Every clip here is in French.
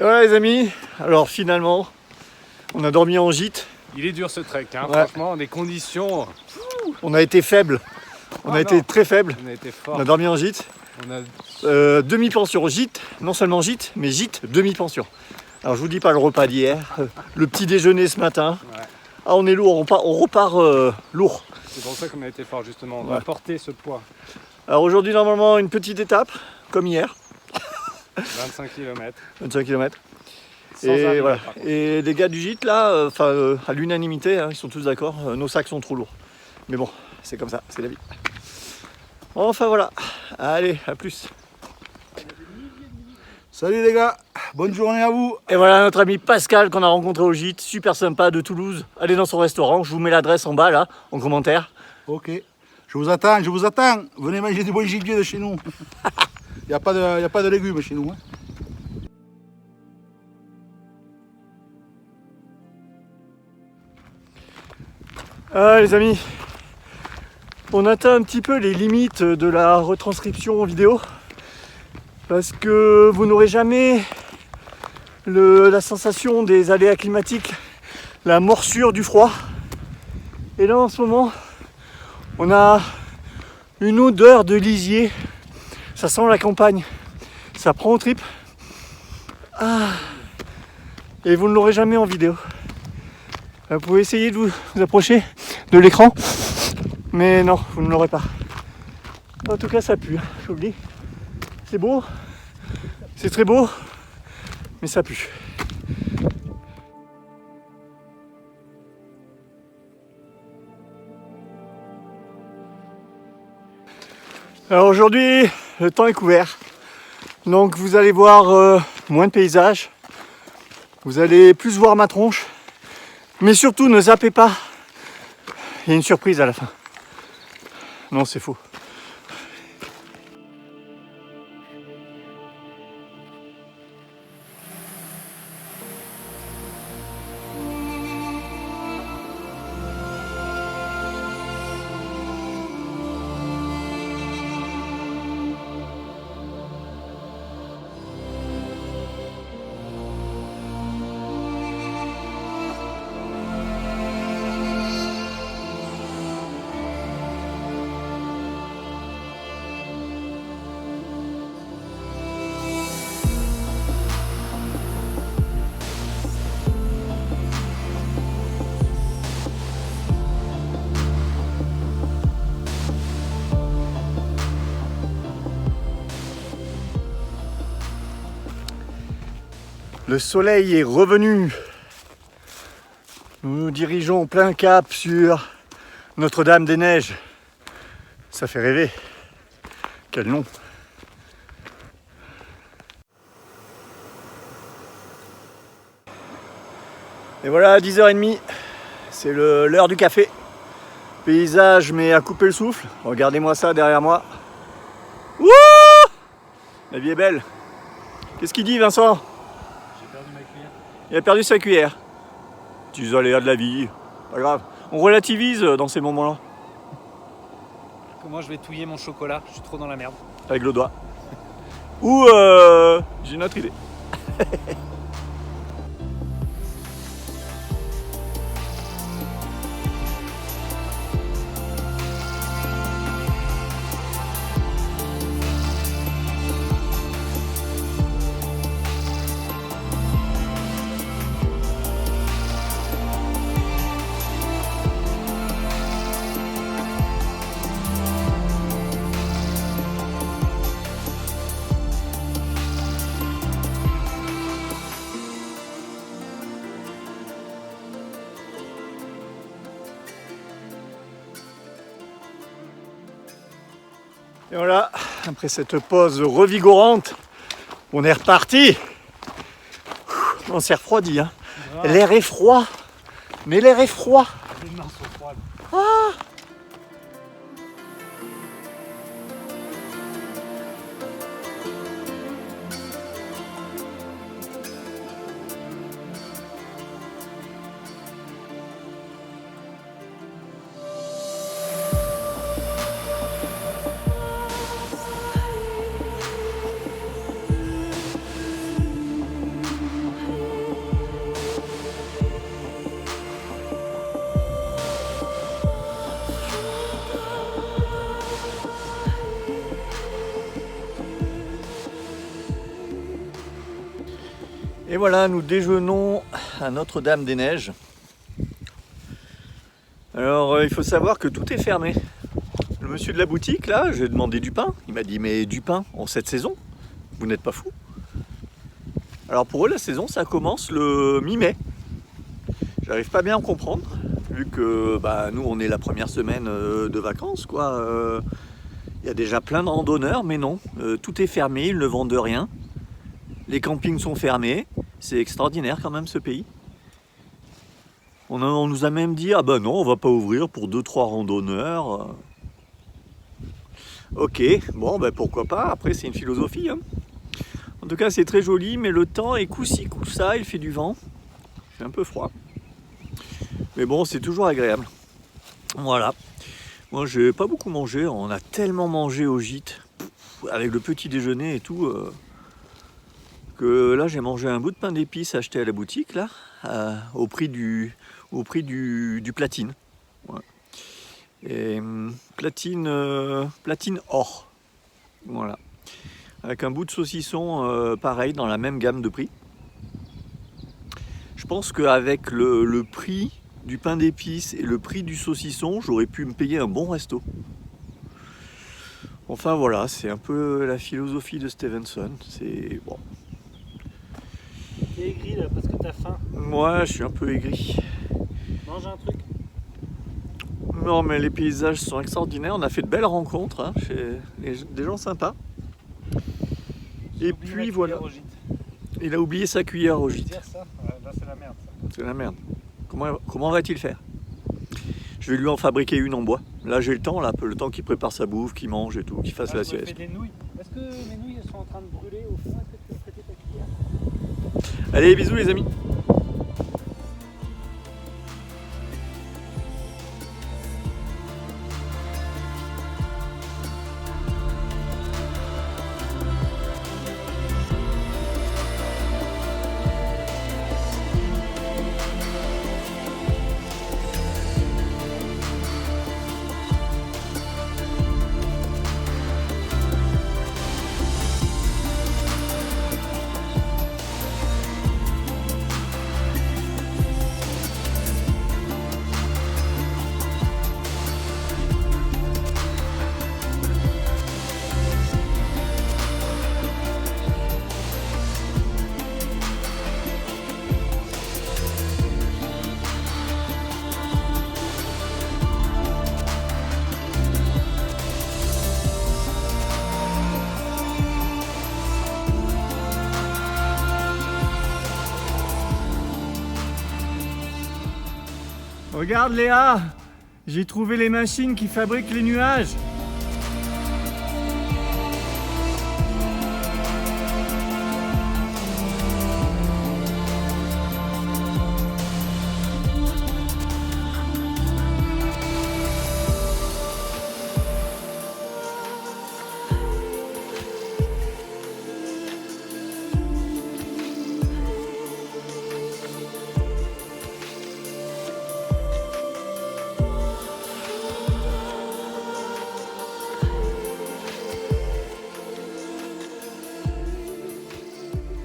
Et voilà les amis, alors finalement, on a dormi en gîte. Il est dur ce trek, hein. Ouais. Franchement, des conditions. On a été faibles, on a été très faibles. On a été fort. On a dormi en gîte. On a... Demi-pension, gîte, non seulement gîte, mais gîte, demi-pension. Alors je vous dis pas le repas d'hier, le petit déjeuner ce matin. Ouais. Ah on est lourd, on repart lourd. C'est pour ça qu'on a été fort justement, on Ouais. va porter ce poids. Alors aujourd'hui normalement une petite étape, comme hier, 25 km. 25 km. Sans Et arriver, voilà. par contre. Et les gars du gîte là, à l'unanimité, hein, ils sont tous d'accord, nos sacs sont trop lourds. Mais bon, c'est comme ça, c'est la vie. Enfin voilà, allez, à plus. Salut les gars, bonne journée à vous. Et voilà notre ami Pascal qu'on a rencontré au gîte, super sympa de Toulouse. Allez dans son restaurant, je vous mets l'adresse en bas là, en commentaire. Ok, je vous attends, je vous attends. Venez manger du bon gibier de chez nous. Il n'y a pas de légumes chez nous. Hein. Ah les amis, on atteint un petit peu les limites de la retranscription en vidéo parce que vous n'aurez jamais la sensation des aléas climatiques, la morsure du froid. Et là en ce moment, on a une odeur de lisier, ça sent la campagne, ça prend aux tripes. Ah. Et vous ne l'aurez jamais en vidéo. Vous pouvez essayer de vous approcher de l'écran, mais non, vous ne l'aurez pas. En tout cas, ça pue, je vous le dis. C'est beau, c'est très beau, mais ça pue. Alors aujourd'hui, le temps est couvert, donc vous allez voir moins de paysages, vous allez plus voir ma tronche. Mais surtout, ne zappez pas. Il y a une surprise à la fin. Non, c'est faux. Le soleil est revenu. Nous nous dirigeons plein cap sur Notre-Dame-des-Neiges. Ça fait rêver. Quel nom. Et voilà, 10h30. C'est l'heure du café. Paysage mais à couper le souffle. Regardez-moi ça derrière moi. Wouh! La vie est belle. Qu'est-ce qu'il dit Vincent? Il a perdu sa cuillère. Petits aléas de la vie, pas grave. On relativise dans ces moments-là. Comment je vais touiller mon chocolat? Je suis trop dans la merde. Avec le doigt. Ou j'ai une autre idée. Et voilà, après cette pause revigorante, on est reparti. On s'est refroidi, hein. L'air est froid, mais l'air est froid. Les mains sont froides. Et voilà, nous déjeunons à Notre-Dame-des-Neiges. Alors, il faut savoir que tout est fermé. Le monsieur de la boutique, là, j'ai demandé du pain. Il m'a dit, mais du pain en cette saison? Vous n'êtes pas fou? Alors pour eux, la saison, ça commence le mi-mai. J'arrive pas bien à comprendre, vu que nous, on est la première semaine de vacances, quoi. Il y a déjà plein de randonneurs, mais non, tout est fermé, ils ne vendent rien. Les campings sont fermés. C'est extraordinaire quand même ce pays. On nous a même dit, ah ben non, on va pas ouvrir pour 2-3 randonneurs. Ok, bon pourquoi pas, après c'est une philosophie. Hein. En tout cas c'est très joli, mais le temps est coup-ci, coup-ça, il fait du vent. C'est un peu froid. Mais bon, c'est toujours agréable. Voilà. Moi j'ai pas beaucoup mangé, on a tellement mangé au gîte, avec le petit déjeuner et tout. Que là j'ai mangé un bout de pain d'épices acheté à la boutique là, au prix du platine. Ouais. Et platine or. Voilà. Avec un bout de saucisson pareil dans la même gamme de prix. Je pense qu'avec le prix du pain d'épices et le prix du saucisson, j'aurais pu me payer un bon resto. Enfin voilà, c'est un peu la philosophie de Stevenson. C'est bon. T'es aigri là parce que t'as faim. Moi, je suis un peu aigri. Mange un truc. Non, mais les paysages sont extraordinaires. On a fait de belles rencontres hein, chez des gens sympas. Et puis voilà. Il a oublié sa cuillère au gîte. Ça là, c'est la merde. Ça. C'est la merde. Comment va-t-il faire? Je vais lui en fabriquer une en bois. Là, j'ai le temps, le temps qu'il prépare sa bouffe, qu'il mange et tout, qu'il fasse la sieste. Des nouilles. Est-ce que mes nouilles elles sont en train de brûler au fond? Est-ce que tu veux prêter ta cuillère? Allez, bisous les amis. Regarde Léa, j'ai trouvé les machines qui fabriquent les nuages.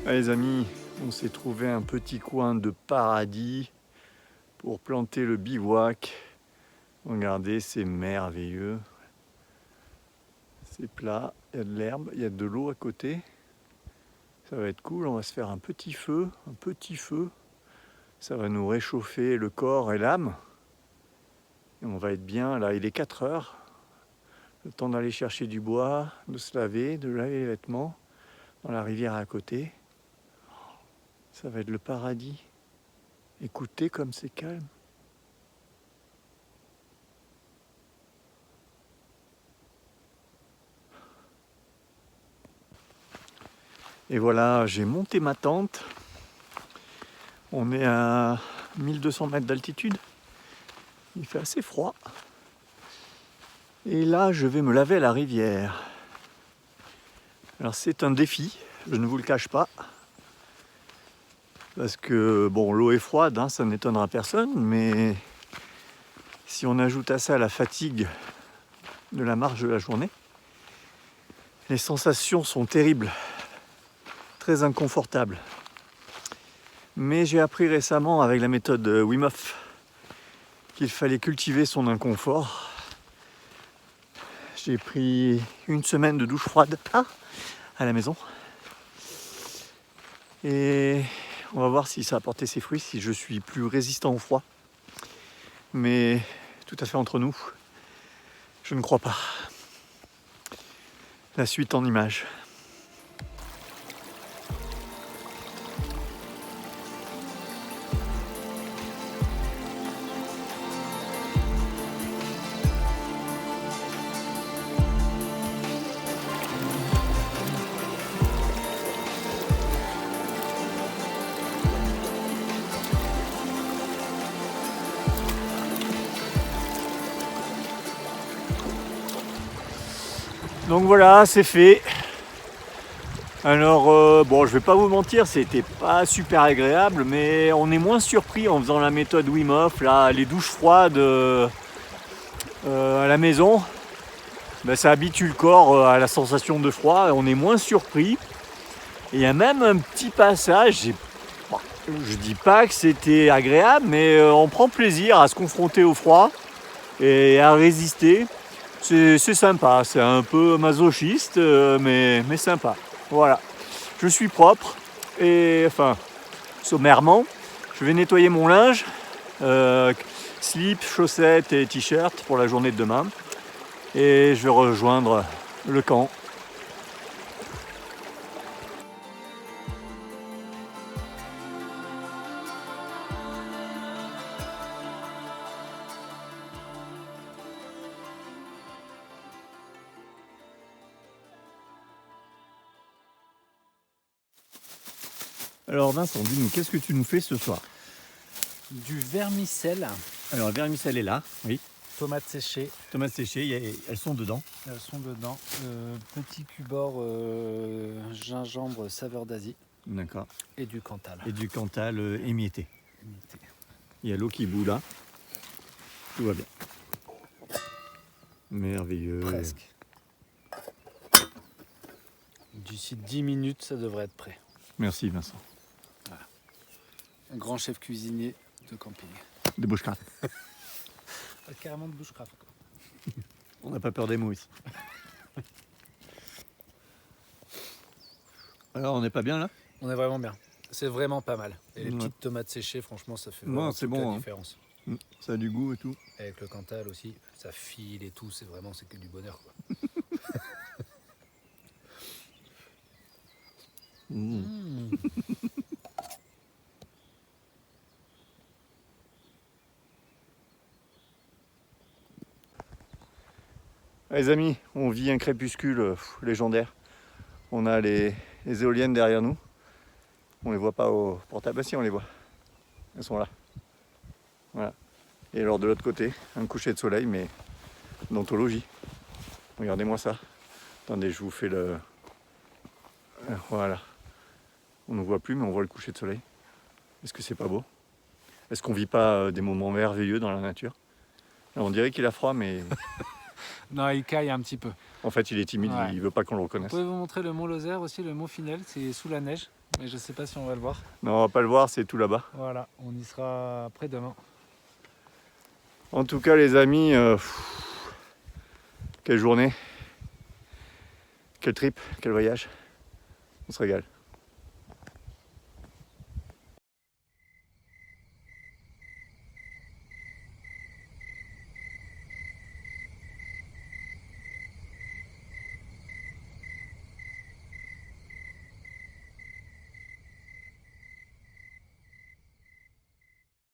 Allez les amis, on s'est trouvé un petit coin de paradis pour planter le bivouac. Regardez, c'est merveilleux. C'est plat, il y a de l'herbe, il y a de l'eau à côté. Ça va être cool, on va se faire un petit feu. Ça va nous réchauffer le corps et l'âme. Et on va être bien, là il est 4 heures. Le temps d'aller chercher du bois, de se laver, de laver les vêtements dans la rivière à côté. Ça va être le paradis. Écoutez comme c'est calme. Et voilà, j'ai monté ma tente. On est à 1200 mètres d'altitude. Il fait assez froid. Et là, je vais me laver à la rivière. Alors c'est un défi, je ne vous le cache pas. Parce que, bon, l'eau est froide, hein, ça n'étonnera personne, mais si on ajoute à ça la fatigue de la marche de la journée, les sensations sont terribles, très inconfortables. Mais j'ai appris récemment avec la méthode Wim Hof qu'il fallait cultiver son inconfort. J'ai pris une semaine de douche froide à la maison. Et on va voir si ça a porté ses fruits, si je suis plus résistant au froid. Mais tout à fait entre nous, je ne crois pas. La suite en images. Donc voilà, c'est fait. Alors bon, je vais pas vous mentir, c'était pas super agréable, mais on est moins surpris en faisant la méthode Wim Hof, là, les douches froides à la maison. Ben, ça habitue le corps à la sensation de froid, on est moins surpris. Et il y a même un petit passage, bon, je dis pas que c'était agréable, mais on prend plaisir à se confronter au froid et à résister. C'est sympa, c'est un peu masochiste, mais sympa. Voilà, je suis propre et enfin, sommairement, je vais nettoyer mon linge, slip, chaussettes et t-shirt pour la journée de demain. Et je vais rejoindre le camp. Alors Vincent, dis-nous, qu'est-ce que tu nous fais ce soir? Du vermicelle, Alors, le vermicelle est là, oui. tomates séchées, Tomates séchées, elles sont dedans. elles sont dedans. Petit cubord gingembre saveur d'Asie D'accord. et du Cantal. Et du Cantal émietté. Il y a l'eau qui bout là. Tout va bien. Merveilleux. Presque. D'ici 10 minutes, ça devrait être prêt. Merci Vincent. Un grand chef cuisinier de camping. De bushcraft. Carrément de bushcraft. On n'a pas peur des mots ici. Alors on n'est pas bien là? On est vraiment bien. C'est vraiment pas mal. Et les Ouais. petites tomates séchées, franchement, ça fait Non, vraiment c'est toute bon, la hein. différence. Ça a du goût et tout. Avec le Cantal aussi, ça file et tout, c'est que du bonheur, quoi. Les amis, on vit un crépuscule légendaire. On a les éoliennes derrière nous. On les voit pas au portable. Ah si, on les voit. Elles sont là. Voilà. Et alors de l'autre côté, un coucher de soleil, mais d'anthologie. Regardez-moi ça. Attendez, je vous fais le... Voilà. On ne voit plus, mais on voit le coucher de soleil. Est-ce que c'est pas beau? Est-ce qu'on vit pas des moments merveilleux dans la nature? On dirait qu'il a froid, mais Non, il caille un petit peu. en fait, il est timide, Ouais. il veut pas qu'on le Vous reconnaisse. pouvez vous montrer le mont Lozère aussi, le mont Finel, c'est sous la neige. Mais je sais pas si on va le voir. Non, on va pas le voir, c'est tout là-bas. Voilà, on y sera après-demain. En tout cas, les amis, quelle journée, quel trip, quel voyage. On se régale.